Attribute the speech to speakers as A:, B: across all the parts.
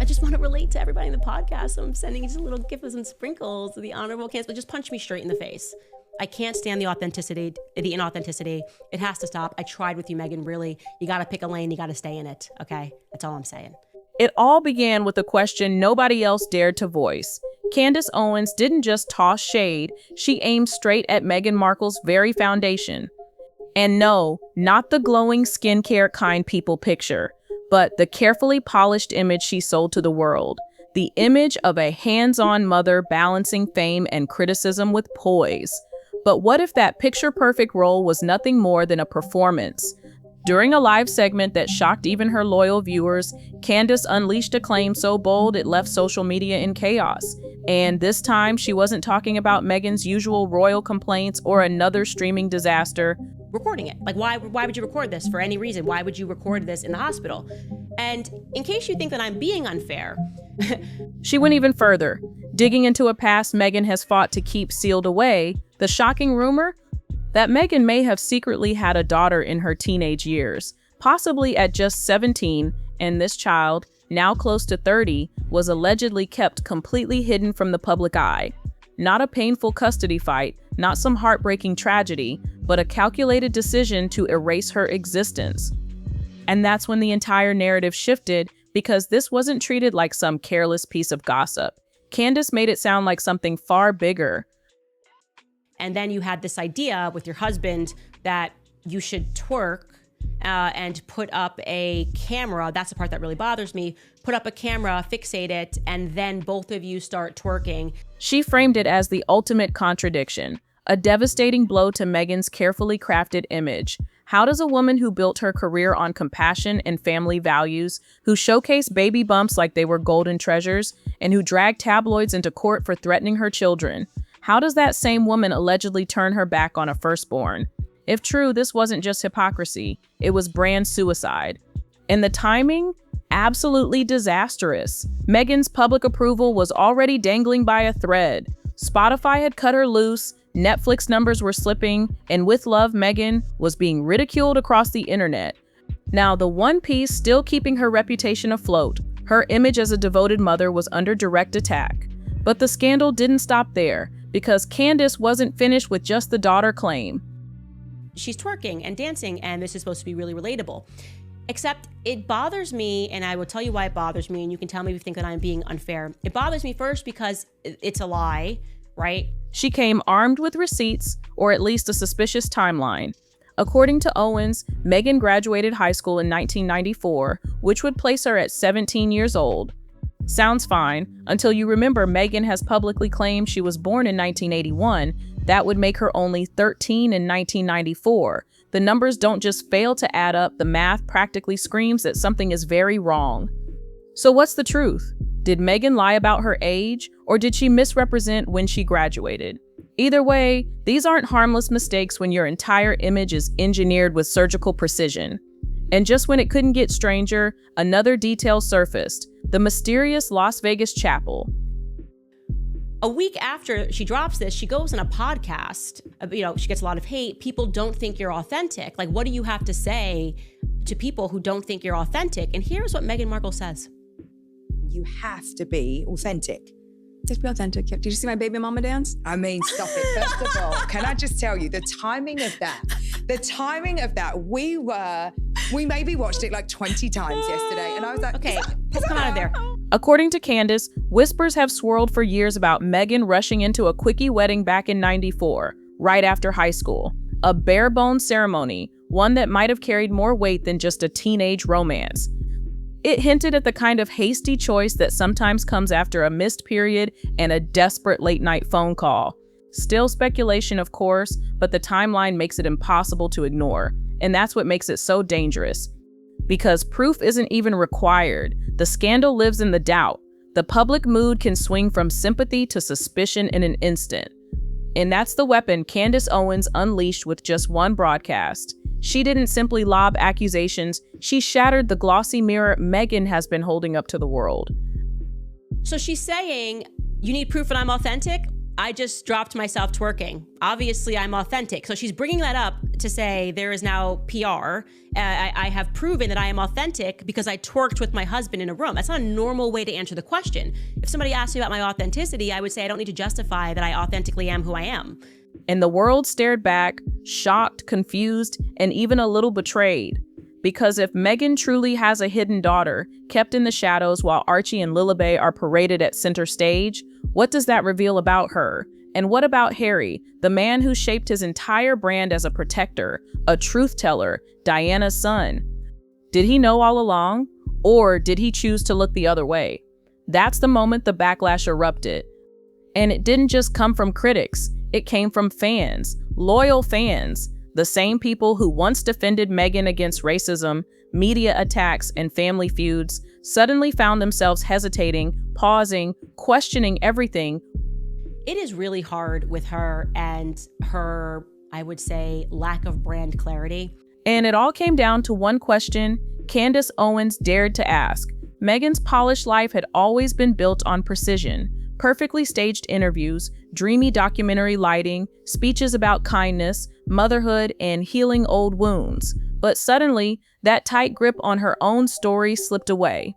A: I just want to relate to everybody in the podcast. So I'm sending just a little gift with some sprinkles of the Honorable Candace, but just punch me straight in the face. I can't stand the inauthenticity. It has to stop. I tried with you, Meghan, really. You got to pick a lane. You got to stay in it, okay? That's all I'm saying.
B: It all began with a question nobody else dared to voice. Candace Owens didn't just toss shade, she aimed straight at Meghan Markle's very foundation. And no, not the glowing skincare kind people picture, but the carefully polished image she sold to the world. The image of a hands-on mother balancing fame and criticism with poise. But what if that picture-perfect role was nothing more than a performance? During a live segment that shocked even her loyal viewers, Candace unleashed a claim so bold it left social media in chaos. And this time, she wasn't talking about Meghan's usual royal complaints or another streaming disaster.
A: Recording it. Like, why would you record this for any reason? Why would you record this in the hospital? And in case you think that I'm being unfair...
B: She went even further, digging into a past Meghan has fought to keep sealed away, the shocking rumor that Meghan may have secretly had a daughter in her teenage years, possibly at just 17, and this child, now close to 30, was allegedly kept completely hidden from the public eye. Not a painful custody fight, not some heartbreaking tragedy, but a calculated decision to erase her existence. And that's when the entire narrative shifted, because this wasn't treated like some careless piece of gossip. Candace made it sound like something far bigger.
A: And then you had this idea with your husband that you should twerk and put up a camera. That's the part that really bothers me. Put up a camera, fixate it, and then both of you start twerking.
B: She framed it as the ultimate contradiction, a devastating blow to Meghan's carefully crafted image. How does a woman who built her career on compassion and family values, who showcased baby bumps like they were golden treasures, and who dragged tabloids into court for threatening her children, how does that same woman allegedly turn her back on a firstborn? If true, this wasn't just hypocrisy, it was brand suicide. And the timing? Absolutely disastrous. Meghan's public approval was already dangling by a thread. Spotify had cut her loose, Netflix numbers were slipping, and with love, Meghan was being ridiculed across the internet. Now, the one piece still keeping her reputation afloat, her image as a devoted mother, was under direct attack. But the scandal didn't stop there, because Candace wasn't finished with just the daughter claim.
A: She's twerking and dancing, and this is supposed to be really relatable. Except it bothers me, and I will tell you why it bothers me, and you can tell me if you think that I'm being unfair. It bothers me first because it's a lie, right?
B: She came armed with receipts, or at least a suspicious timeline. According to Owens, Meghan graduated high school in 1994, which would place her at 17 years old. Sounds fine, until you remember Meghan has publicly claimed she was born in 1981. That would make her only 13 in 1994. The numbers don't just fail to add up, the math practically screams that something is very wrong. So what's the truth? Did Meghan lie about her age, or did she misrepresent when she graduated? Either way, these aren't harmless mistakes when your entire image is engineered with surgical precision. And just when it couldn't get stranger, another detail surfaced: the mysterious Las Vegas chapel.
A: A week after she drops this, she goes on a podcast. She gets a lot of hate. People don't think you're authentic. Like, what do you have to say to people who don't think you're authentic? And here's what Meghan Markle says.
C: You have to be authentic.
D: Just be authentic. Did you see my baby mama dance?
C: I mean, stop it. First of all, can I just tell you the timing of that? We maybe watched it like 20 times yesterday, and I was like,
A: okay, let's come out of there.
B: According to Candace, whispers have swirled for years about Meghan rushing into a quickie wedding back in '94, right after high school. A bare-bones ceremony, one that might have carried more weight than just a teenage romance. It hinted at the kind of hasty choice that sometimes comes after a missed period and a desperate late-night phone call. Still speculation, of course, but the timeline makes it impossible to ignore. And that's what makes it so dangerous. Because proof isn't even required. The scandal lives in the doubt. The public mood can swing from sympathy to suspicion in an instant. And that's the weapon Candace Owens unleashed with just one broadcast. She didn't simply lob accusations, she shattered the glossy mirror Meghan has been holding up to the world.
A: So she's saying, you need proof that I'm authentic? I just dropped myself twerking. Obviously, I'm authentic. So she's bringing that up to say there is now PR. I have proven that I am authentic because I twerked with my husband in a room. That's not a normal way to answer the question. If somebody asked me about my authenticity, I would say I don't need to justify that I authentically am who I am.
B: And the world stared back, shocked, confused, and even a little betrayed. Because if Meghan truly has a hidden daughter, kept in the shadows while Archie and Lilibet are paraded at center stage, what does that reveal about her? And what about Harry, the man who shaped his entire brand as a protector, a truth teller, Diana's son? Did he know all along? Or did he choose to look the other way? That's the moment the backlash erupted. And it didn't just come from critics, it came from fans, loyal fans, the same people who once defended Meghan against racism, media attacks, and family feuds, suddenly found themselves hesitating, pausing, questioning everything.
A: It is really hard with her and her, I would say, lack of brand clarity.
B: And it all came down to one question Candace Owens dared to ask. Meghan's polished life had always been built on precision. Perfectly staged interviews, dreamy documentary lighting, speeches about kindness, motherhood, and healing old wounds. But suddenly, that tight grip on her own story slipped away.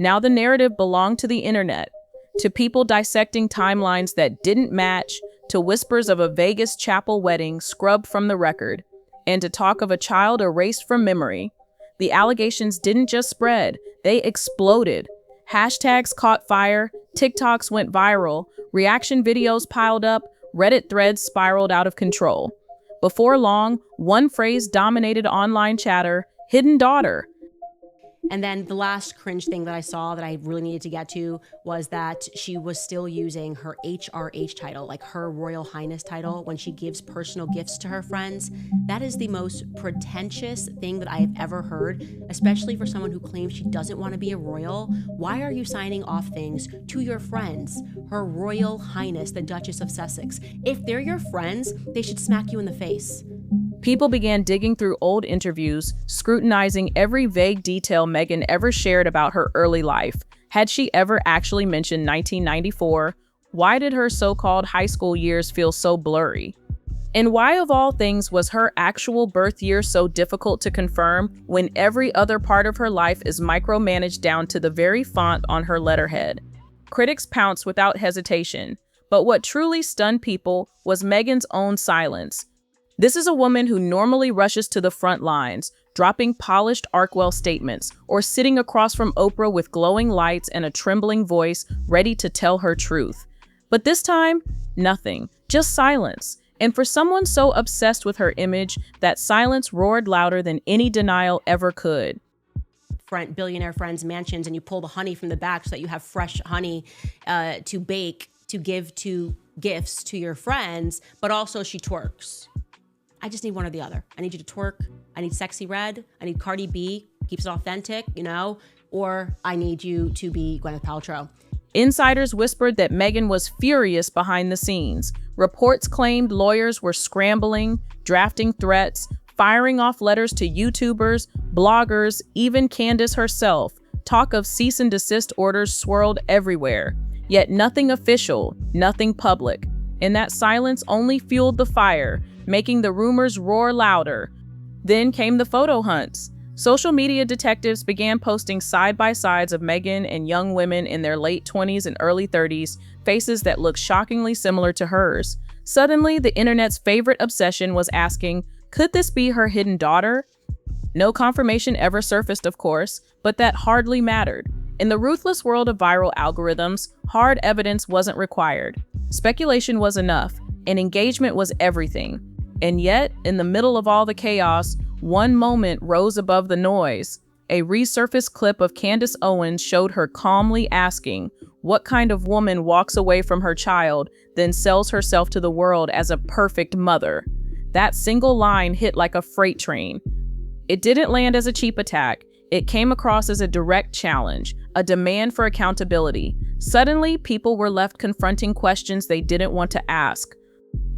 B: Now the narrative belonged to the internet, to people dissecting timelines that didn't match, to whispers of a Vegas chapel wedding scrubbed from the record, and to talk of a child erased from memory. The allegations didn't just spread, they exploded. Hashtags caught fire, TikToks went viral, reaction videos piled up, Reddit threads spiraled out of control. Before long, one phrase dominated online chatter: hidden daughter.
A: And then the last cringe thing that I saw that I really needed to get to was that she was still using her HRH title, like her Royal Highness title, when she gives personal gifts to her friends. That is the most pretentious thing that I have ever heard, especially for someone who claims she doesn't want to be a royal. Why are you signing off things to your friends? Her Royal Highness, the Duchess of Sussex. If they're your friends, they should smack you in the face.
B: People began digging through old interviews, scrutinizing every vague detail Meghan ever shared about her early life. Had she ever actually mentioned 1994? Why did her so-called high school years feel so blurry? And why, of all things, was her actual birth year so difficult to confirm when every other part of her life is micromanaged down to the very font on her letterhead? Critics pounced without hesitation, but what truly stunned people was Meghan's own silence. This is a woman who normally rushes to the front lines, dropping polished Arkwell statements, or sitting across from Oprah with glowing lights and a trembling voice, ready to tell her truth. But this time, nothing, just silence. And for someone so obsessed with her image, that silence roared louder than any denial ever could.
A: Billionaire friends' mansions, and you pull the honey from the back so that you have fresh honey to bake, to give to gifts to your friends, but also she twerks. I just need one or the other. I need you to twerk. I need Sexy Red. I need Cardi B, keeps it authentic, or I need you to be Gwyneth Paltrow.
B: Insiders whispered that Meghan was furious behind the scenes. Reports claimed lawyers were scrambling, drafting threats, firing off letters to YouTubers, bloggers, even Candace herself. Talk of cease and desist orders swirled everywhere. Yet nothing official, nothing public. And that silence only fueled the fire, making the rumors roar louder. Then came the photo hunts. Social media detectives began posting side-by-sides of Meghan and young women in their late 20s and early 30s, faces that looked shockingly similar to hers. Suddenly, the internet's favorite obsession was asking, could this be her hidden daughter? No confirmation ever surfaced, of course, but that hardly mattered. In the ruthless world of viral algorithms, hard evidence wasn't required. Speculation was enough, and engagement was everything. And yet, in the middle of all the chaos, one moment rose above the noise. A resurfaced clip of Candace Owens showed her calmly asking, what kind of woman walks away from her child, then sells herself to the world as a perfect mother? That single line hit like a freight train. It didn't land as a cheap attack. It came across as a direct challenge, a demand for accountability. Suddenly, people were left confronting questions they didn't want to ask.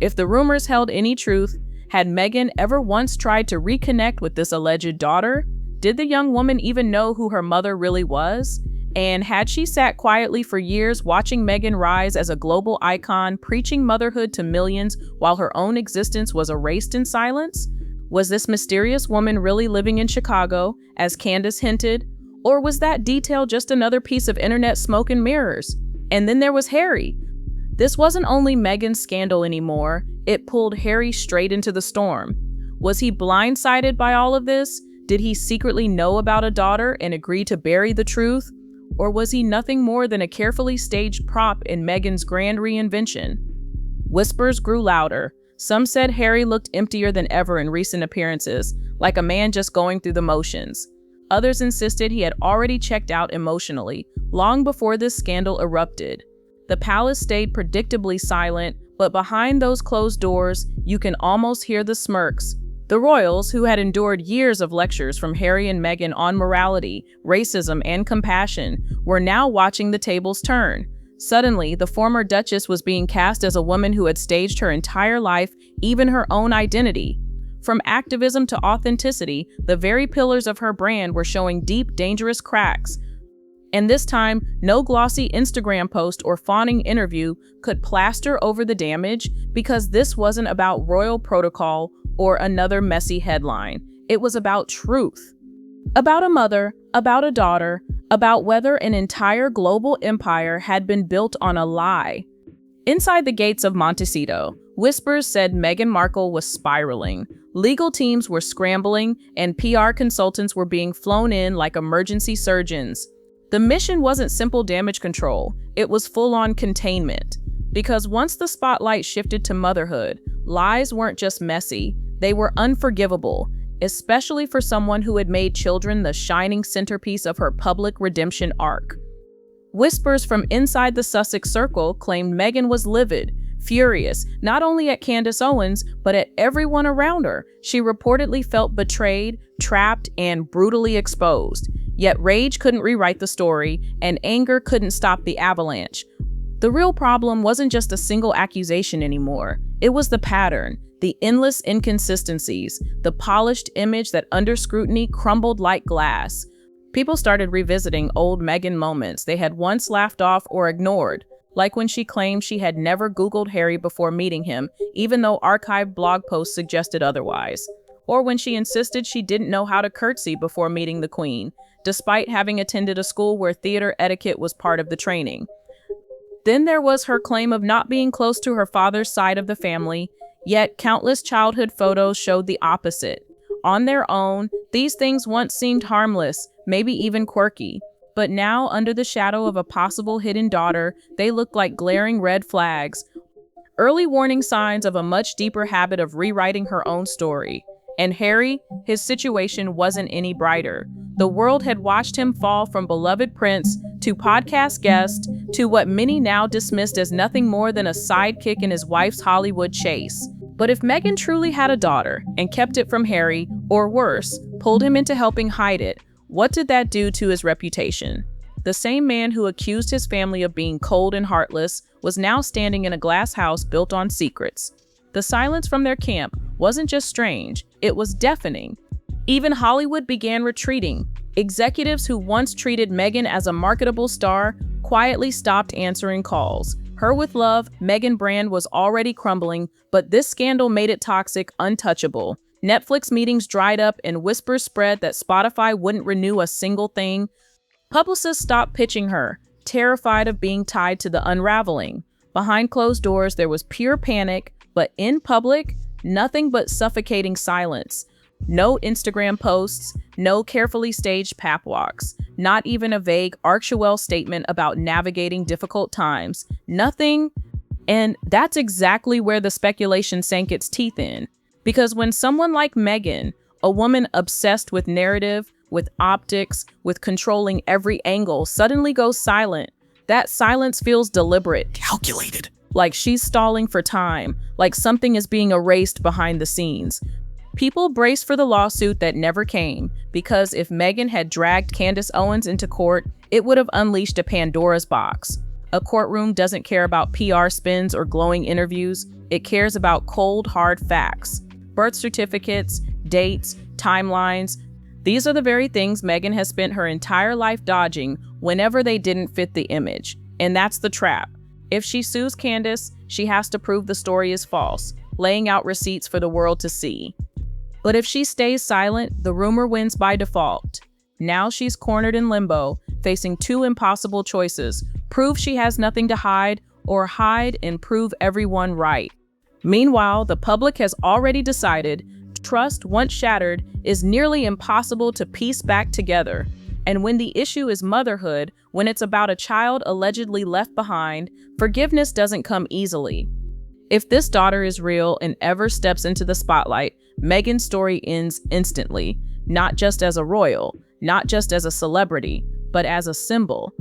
B: If the rumors held any truth, had Meghan ever once tried to reconnect with this alleged daughter? Did the young woman even know who her mother really was? And had she sat quietly for years watching Meghan rise as a global icon, preaching motherhood to millions while her own existence was erased in silence? Was this mysterious woman really living in Chicago, as Candace hinted? Or was that detail just another piece of internet smoke and mirrors? And then there was Harry. This wasn't only Meghan's scandal anymore, it pulled Harry straight into the storm. Was he blindsided by all of this? Did he secretly know about a daughter and agree to bury the truth? Or was he nothing more than a carefully staged prop in Meghan's grand reinvention? Whispers grew louder. Some said Harry looked emptier than ever in recent appearances, like a man just going through the motions. Others insisted he had already checked out emotionally, long before this scandal erupted. The palace stayed predictably silent, but behind those closed doors, you can almost hear the smirks. The royals, who had endured years of lectures from Harry and Meghan on morality, racism, and compassion, were now watching the tables turn. Suddenly, the former duchess was being cast as a woman who had staged her entire life, even her own identity. From activism to authenticity, the very pillars of her brand were showing deep, dangerous cracks. And this time, no glossy Instagram post or fawning interview could plaster over the damage, because this wasn't about royal protocol or another messy headline. It was about truth. About a mother, about a daughter, about whether an entire global empire had been built on a lie. Inside the gates of Montecito, whispers said Meghan Markle was spiraling. Legal teams were scrambling, and PR consultants were being flown in like emergency surgeons. The mission wasn't simple damage control, it was full-on containment. Because once the spotlight shifted to motherhood, lies weren't just messy, they were unforgivable, especially for someone who had made children the shining centerpiece of her public redemption arc. Whispers from inside the Sussex circle claimed Meghan was livid, furious, not only at Candace Owens, but at everyone around her. She reportedly felt betrayed, trapped, and brutally exposed. Yet rage couldn't rewrite the story, and anger couldn't stop the avalanche. The real problem wasn't just a single accusation anymore. It was the pattern, the endless inconsistencies, the polished image that under scrutiny crumbled like glass. People started revisiting old Meghan moments they had once laughed off or ignored, like when she claimed she had never Googled Harry before meeting him, even though archived blog posts suggested otherwise. Or when she insisted she didn't know how to curtsy before meeting the Queen, despite having attended a school where theater etiquette was part of the training. Then there was her claim of not being close to her father's side of the family, yet countless childhood photos showed the opposite. On their own, these things once seemed harmless, maybe even quirky, but now, under the shadow of a possible hidden daughter, they looked like glaring red flags, early warning signs of a much deeper habit of rewriting her own story. And Harry, his situation wasn't any brighter. The world had watched him fall from beloved prince to podcast guest to what many now dismissed as nothing more than a sidekick in his wife's Hollywood chase. But if Meghan truly had a daughter and kept it from Harry, or worse, pulled him into helping hide it, what did that do to his reputation? The same man who accused his family of being cold and heartless was now standing in a glass house built on secrets. The silence from their camp wasn't just strange, it was deafening. Even Hollywood began retreating. Executives who once treated Meghan as a marketable star quietly stopped answering calls. Her with love, Meghan brand was already crumbling, but this scandal made it toxic, untouchable. Netflix meetings dried up and whispers spread that Spotify wouldn't renew a single thing. Publicists stopped pitching her, terrified of being tied to the unraveling. Behind closed doors, there was pure panic, but in public, nothing but suffocating silence. No Instagram posts, no carefully staged pap walks, not even a vague Archewell statement about navigating difficult times. Nothing. And that's exactly where the speculation sank its teeth in. Because when someone like Meghan, a woman obsessed with narrative, with optics, with controlling every angle, suddenly goes silent, that silence feels deliberate, calculated. Like she's stalling for time, like something is being erased behind the scenes. People braced for the lawsuit that never came, because if Meghan had dragged Candace Owens into court, it would have unleashed a Pandora's box. A courtroom doesn't care about PR spins or glowing interviews, it cares about cold, hard facts. Birth certificates, dates, timelines. These are the very things Meghan has spent her entire life dodging whenever they didn't fit the image. And that's the trap. If she sues Candace, she has to prove the story is false, laying out receipts for the world to see. But if she stays silent, the rumor wins by default. Now she's cornered in limbo, facing two impossible choices: prove she has nothing to hide, or hide and prove everyone right. Meanwhile, the public has already decided trust, once shattered, is nearly impossible to piece back together. And when the issue is motherhood, when it's about a child allegedly left behind, forgiveness doesn't come easily. If this daughter is real and ever steps into the spotlight, Meghan's story ends instantly, not just as a royal, not just as a celebrity, but as a symbol,